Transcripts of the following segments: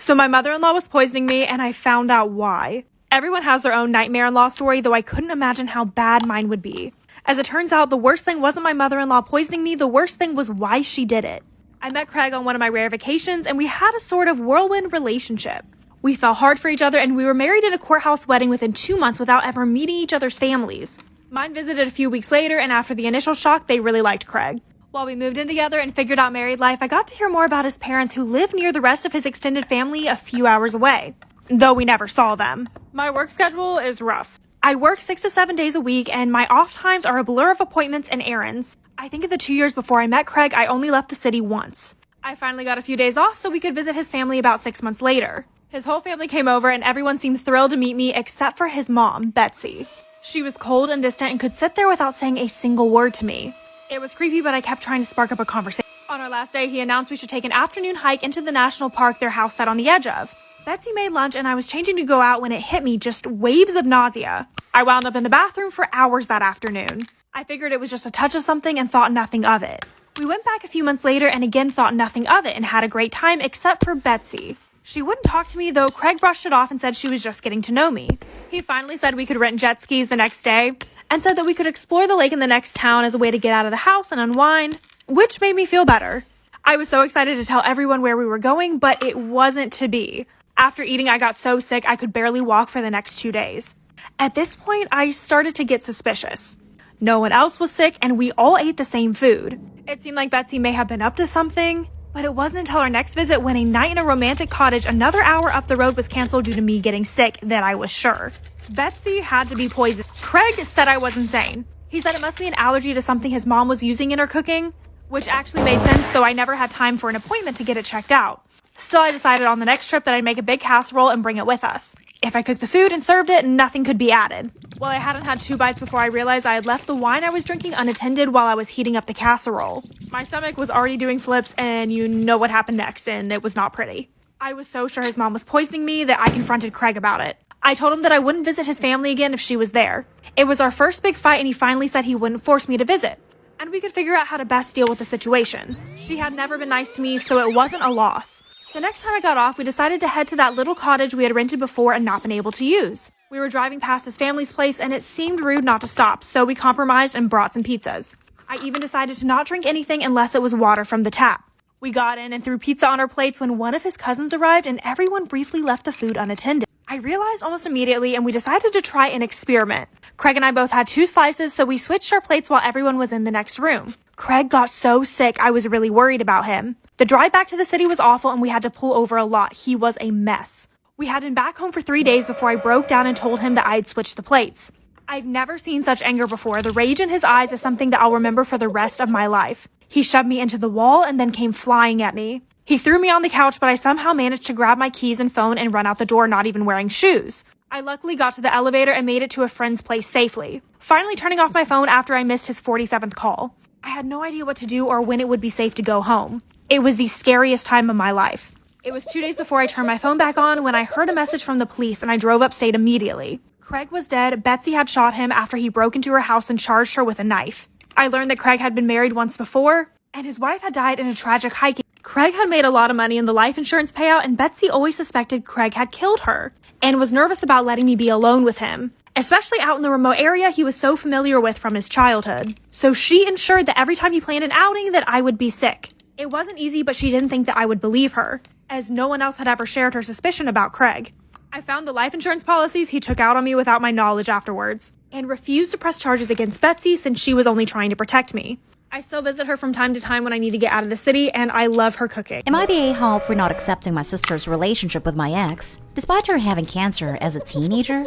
So my mother-in-law was poisoning me, and I found out why. Everyone has their own nightmare-in-law story, though I couldn't imagine how bad mine would be. As it turns out, the worst thing wasn't my mother-in-law poisoning me, the worst thing was why she did it. I met Craig on one of my rare vacations, and we had a sort of whirlwind relationship. We fell hard for each other, and we were married in a courthouse wedding within 2 months without ever meeting each other's families. Mine visited a few weeks later, and after the initial shock, they really liked Craig. While we moved in together and figured out married life, I got to hear more about his parents who live near the rest of his extended family a few hours away, though we never saw them. My work schedule is rough. I work 6 to 7 days a week, and my off times are a blur of appointments and errands. I think in the 2 years before I met Craig, I only left the city once. I finally got a few days off so we could visit his family about 6 months later. His whole family came over, and everyone seemed thrilled to meet me except for his mom, Betsy. She was cold and distant and could sit there without saying a single word to me. It was creepy, but I kept trying to spark up a conversation. On our last day, he announced we should take an afternoon hike into the national park their house sat on the edge of. Betsy made lunch, and I was changing to go out when it hit me, just waves of nausea. I wound up in the bathroom for hours that afternoon. I figured it was just a touch of something and thought nothing of it. We went back a few months later and again thought nothing of it and had a great time except for Betsy. She wouldn't talk to me, though Craig brushed it off and said she was just getting to know me. He finally said we could rent jet skis the next day and said that we could explore the lake in the next town as a way to get out of the house and unwind, which made me feel better. I was so excited to tell everyone where we were going, but it wasn't to be. After eating, I got so sick I could barely walk for the next 2 days. At this point, I started to get suspicious. No one else was sick, and we all ate the same food. It seemed like Betsy may have been up to something, but it wasn't until our next visit when a night in a romantic cottage another hour up the road was canceled due to me getting sick that I was sure. Betsy had to be poisoned. Craig said I was insane. He said it must be an allergy to something his mom was using in her cooking, which actually made sense, though I never had time for an appointment to get it checked out. So I decided on the next trip that I'd make a big casserole and bring it with us. If I cooked the food and served it, nothing could be added. Well, I hadn't had 2 bites before I realized I had left the wine I was drinking unattended while I was heating up the casserole. My stomach was already doing flips, and you know what happened next, and it was not pretty. I was so sure his mom was poisoning me that I confronted Craig about it. I told him that I wouldn't visit his family again if she was there. It was our first big fight, and he finally said he wouldn't force me to visit, and we could figure out how to best deal with the situation. She had never been nice to me, so it wasn't a loss. The next time I got off, we decided to head to that little cottage we had rented before and not been able to use. We were driving past his family's place, and it seemed rude not to stop, so we compromised and brought some pizzas. I even decided to not drink anything unless it was water from the tap. We got in and threw pizza on our plates when one of his cousins arrived, and everyone briefly left the food unattended. I realized almost immediately, and we decided to try an experiment. Craig and I both had 2 slices, so we switched our plates while everyone was in the next room. Craig got so sick, I was really worried about him. The drive back to the city was awful, and we had to pull over a lot. He was a mess. We had him back home for 3 days before I broke down and told him that I'd switched the plates. I've never seen such anger before. The rage in his eyes is something that I'll remember for the rest of my life. He shoved me into the wall and then came flying at me. He threw me on the couch, but I somehow managed to grab my keys and phone and run out the door, not even wearing shoes. I luckily got to the elevator and made it to a friend's place safely, finally turning off my phone after I missed his 47th call. I had no idea what to do or when it would be safe to go home. It was the scariest time of my life. It was 2 days before I turned my phone back on when I heard a message from the police, and I drove upstate immediately. Craig was dead. Betsy had shot him after he broke into her house and charged her with a knife. I learned that Craig had been married once before, and his wife had died in a tragic hiking. Craig had made a lot of money in the life insurance payout, and Betsy always suspected Craig had killed her and was nervous about letting me be alone with him, especially out in the remote area he was so familiar with from his childhood. So she ensured that every time he planned an outing that I would be sick. It wasn't easy, but she didn't think that I would believe her, as no one else had ever shared her suspicion about Craig. I found the life insurance policies he took out on me without my knowledge afterwards, and refused to press charges against Betsy since she was only trying to protect me. I still visit her from time to time when I need to get out of the city, and I love her cooking. Am I the a-hole for not accepting my sister's relationship with my ex, despite her having cancer as a teenager?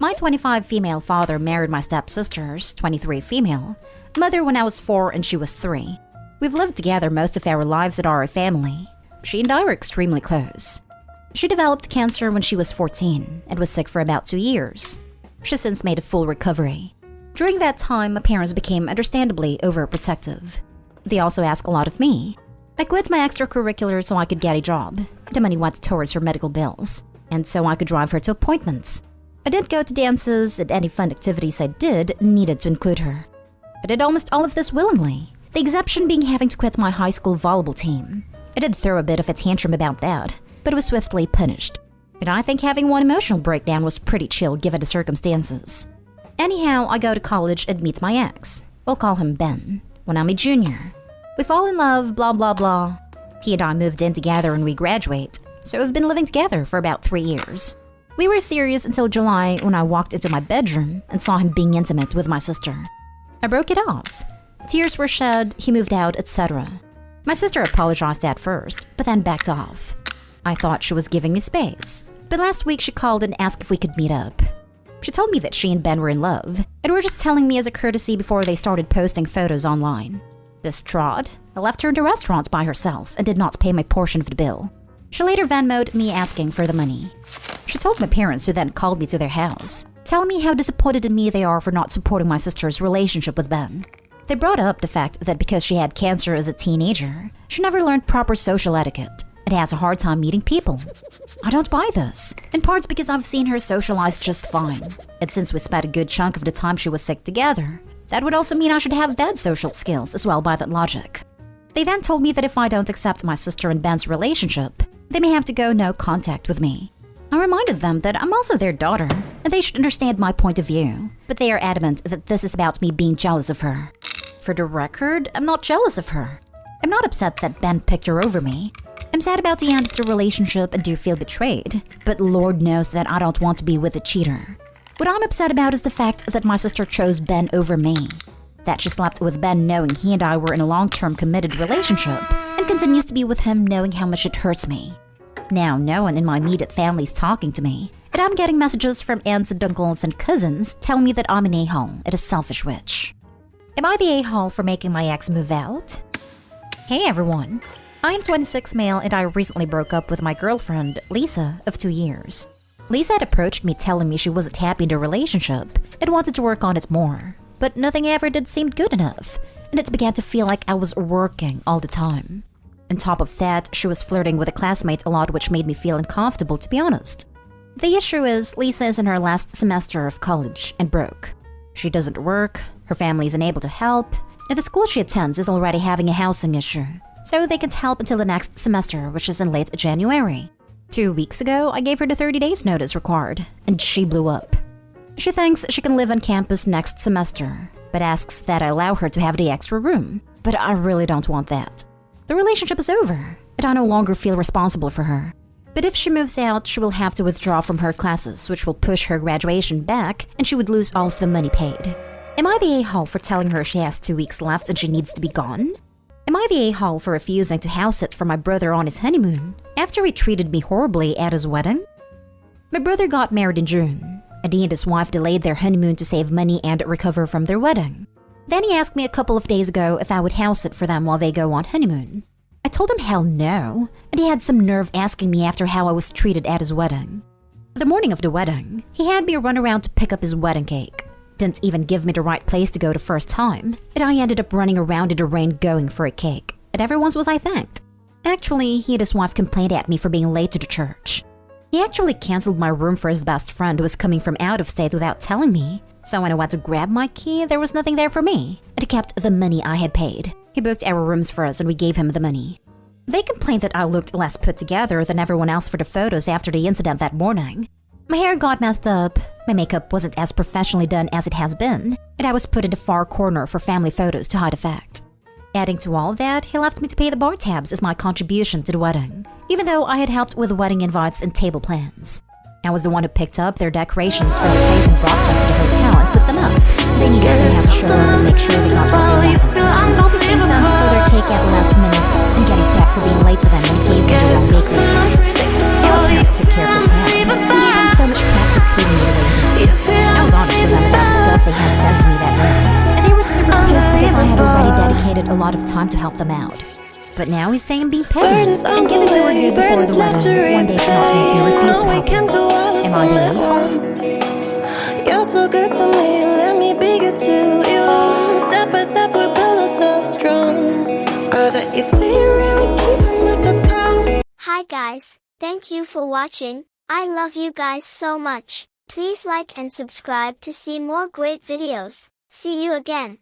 My 25 female father married my stepsister's 23 female mother when I was 4 and she was 3. We've lived together most of our lives at our family. She and I were extremely close. She developed cancer when she was 14 and was sick for about 2 years. She since made a full recovery. During that time, my parents became understandably overprotective. They also asked a lot of me. I quit my extracurricular so I could get a job. The money went towards her medical bills, and so I could drive her to appointments. I didn't go to dances, and any fun activities I did needed to include her. I did almost all of this willingly, the exception being having to quit my high school volleyball team. I did throw a bit of a tantrum about that, but was swiftly punished. And I think having one emotional breakdown was pretty chill given the circumstances. Anyhow, I go to college and meet my ex. We'll call him Ben. When I'm a junior. We fall in love, blah blah blah. He and I moved in together when we graduate, so we've been living together for about 3 years. We were serious until July when I walked into my bedroom and saw him being intimate with my sister. I broke it off. Tears were shed, he moved out, etc. My sister apologized at first, but then backed off. I thought she was giving me space, but last week she called and asked if we could meet up. She told me that she and Ben were in love, and were just telling me as a courtesy before they started posting photos online. This trod, I left her in a restaurant by herself and did not pay my portion of the bill. She later Venmo'd me asking for the money. She told my parents, who then called me to their house, telling me how disappointed in me they are for not supporting my sister's relationship with Ben. They brought up the fact that because she had cancer as a teenager, she never learned proper social etiquette and has a hard time meeting people. I don't buy this, in parts because I've seen her socialize just fine. And since we spent a good chunk of the time she was sick together, that would also mean I should have bad social skills as well by that logic. They then told me that if I don't accept my sister and Ben's relationship, they may have to go no contact with me. I reminded them that I'm also their daughter, and they should understand my point of view, but they are adamant that this is about me being jealous of her. For the record, I'm not jealous of her. I'm not upset that Ben picked her over me. I'm sad about the end of the relationship and do feel betrayed, but Lord knows that I don't want to be with a cheater. What I'm upset about is the fact that my sister chose Ben over me. That she slept with Ben knowing he and I were in a long-term committed relationship, and continues to be with him knowing how much it hurts me. Now, no one in my immediate family is talking to me, and I'm getting messages from aunts and uncles and cousins telling me that I'm an a-hole and a selfish witch. Am I the a-hole for making my ex move out? Hey everyone, I am 26 male and I recently broke up with my girlfriend, Lisa, of 2 years. Lisa had approached me telling me she wasn't happy in the relationship and wanted to work on it more, but nothing ever did seem good enough, and it began to feel like I was working all the time. On top of that, she was flirting with a classmate a lot, which made me feel uncomfortable, to be honest. The issue is, Lisa is in her last semester of college and broke. She doesn't work, her family is unable to help, and the school she attends is already having a housing issue, so they can't help until the next semester, which is in late January. 2 weeks ago, I gave her the 30 days notice required, and she blew up. She thinks she can live on campus next semester, but asks that I allow her to have the extra room, but I really don't want that. The relationship is over, and I no longer feel responsible for her. But if she moves out, she will have to withdraw from her classes, which will push her graduation back, and she would lose all of the money paid. Am I the a-hole for telling her she has 2 weeks left and she needs to be gone? Am I the a-hole for refusing to house sit for my brother on his honeymoon, after he treated me horribly at his wedding? My brother got married in June, and he and his wife delayed their honeymoon to save money and recover from their wedding. Then he asked me a couple of days ago if I would house sit for them while they go on honeymoon. I told him hell no, and he had some nerve asking me after how I was treated at his wedding. The morning of the wedding, he had me run around to pick up his wedding cake. Didn't even give me the right place to go the first time, and I ended up running around in the rain going for a cake, and everyone's was I thanked. Actually, he and his wife complained at me for being late to the church. He actually canceled my room for his best friend who was coming from out of state without telling me, so when I went to grab my key, there was nothing there for me, and he kept the money I had paid. He booked our rooms for us and we gave him the money. They complained that I looked less put together than everyone else for the photos after the incident that morning. My hair got messed up, my makeup wasn't as professionally done as it has been, and I was put in the far corner for family photos to hide the fact. Adding to all that, he left me to pay the bar tabs as my contribution to the wedding, even though I had helped with wedding invites and table plans. I was the one who picked up their decorations for the place and brought them to the hotel and put them up. They needed to have a show and make sure they got what they wanted. On top of things down for their cake at the last minute and getting crap for being late to them and leaving their own bakery. Everyone else took care of the town, and gave them so much crap for treating me the way they did. I was honest with them about the stuff they had said to me that night, and they were super pissed because I had already dedicated a lot of time to help them out. But now he's saying I'm being petty, and given we were good before the wedding, one day should not make me refuse to help him. Am I the a-hole? You're so good to me, let me be good to you. Step by step we build ourselves strong. All that you say really keeping up that power. Hi guys, thank you for watching. I love you guys so much. Please like and subscribe to see more great videos. See you again.